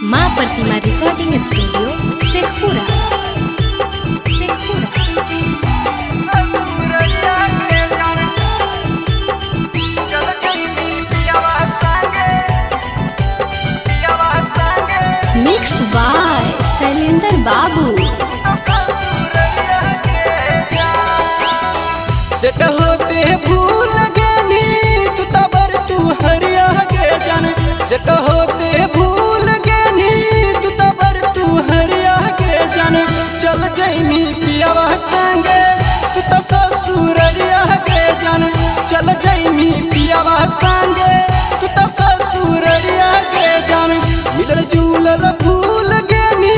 माँ Pratima recording studio Sheikhpura. Mix by Shailendra Babu. Set होते भूल गेनी तू तबर तू हरिया के जान। सेट होते भूल गेनी तू तबर तू हरिया के जान। चल जैनी पियावा संगे तू तो ससुररिया के जान। चल जैनी पियावा संगे तू तो ससुररिया के जान। मिलल जुलल भूल गेनी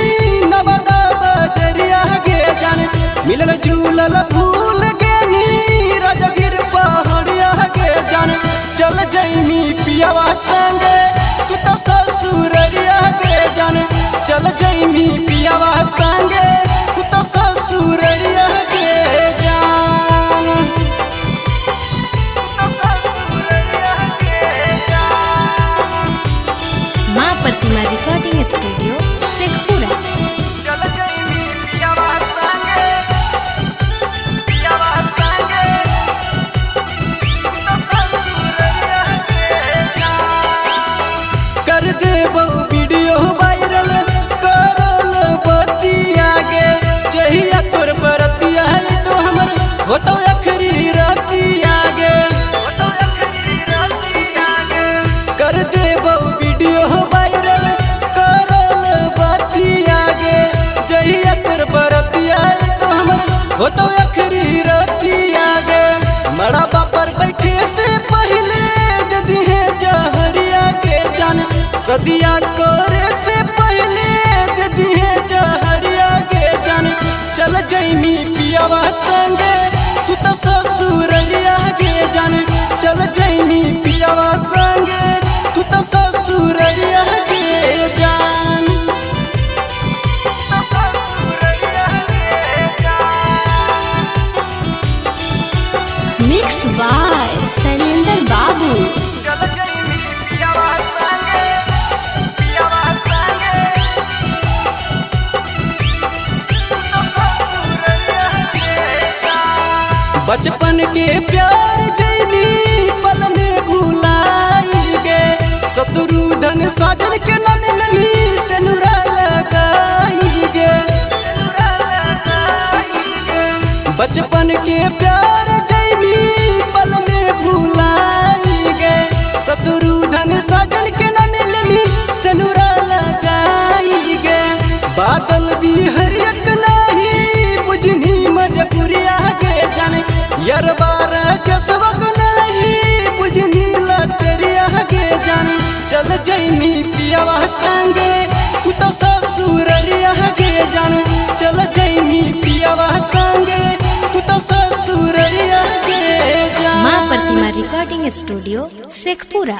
नवदा बजरिया के जान। मिलल जुलल भूल राजगिर पहाड़िया के जान। चल जैनी पियावा संगे तू तो ससुररिया के जान। चल जैनी पियावा संगे तू तो ससुररिया के जान। माँ प्रतिमा रिकॉर्डिंग स्टूडियो शेखपुरा। कर देबो वीडियो वायरल करल बतिया गे। जहिया तोर परतिया तो हमर होतो अखरी रतिया गे। कर देबो वीडियो वायरल करल बतिया गे। जहिया तोर परतिया तो हमर होतो अखरी रतिया गे। मड़ा बापर बैठे से पहले जदी है जहरिया के जान। सदिया करे से पहले जदी है जहरिया के जान। चल जैनी पियावा संगे तू तो ससुररिया के जान। चल जैनी पियावा संगे तू तो ससुररिया के जान। मिक्स बाय शैलेंद्र बाबू। बचपन के प्यार जैनी पल में भुलाई गे। शत्रुधन साजन के न मिलनी से नुरा लगाई गे। बचपन के प्यार जैनी पल में भुलाई गे। शत्रुधन साजन के न मिलनी से नुरा लगाई गे। बादल भी हरियक नहीं बुझनी मजबूरिया के जान। यरबार जसवक नहीं बुझनी लचरिया के जान। चल जैनी पियावा संगे तू तो ससुररिया के जान। चल जैनी पियावा संगे तू तो ससुररिया के जान। माँ प्रतिमा रिकॉर्डिंग स्टूडियो शेखपुरा।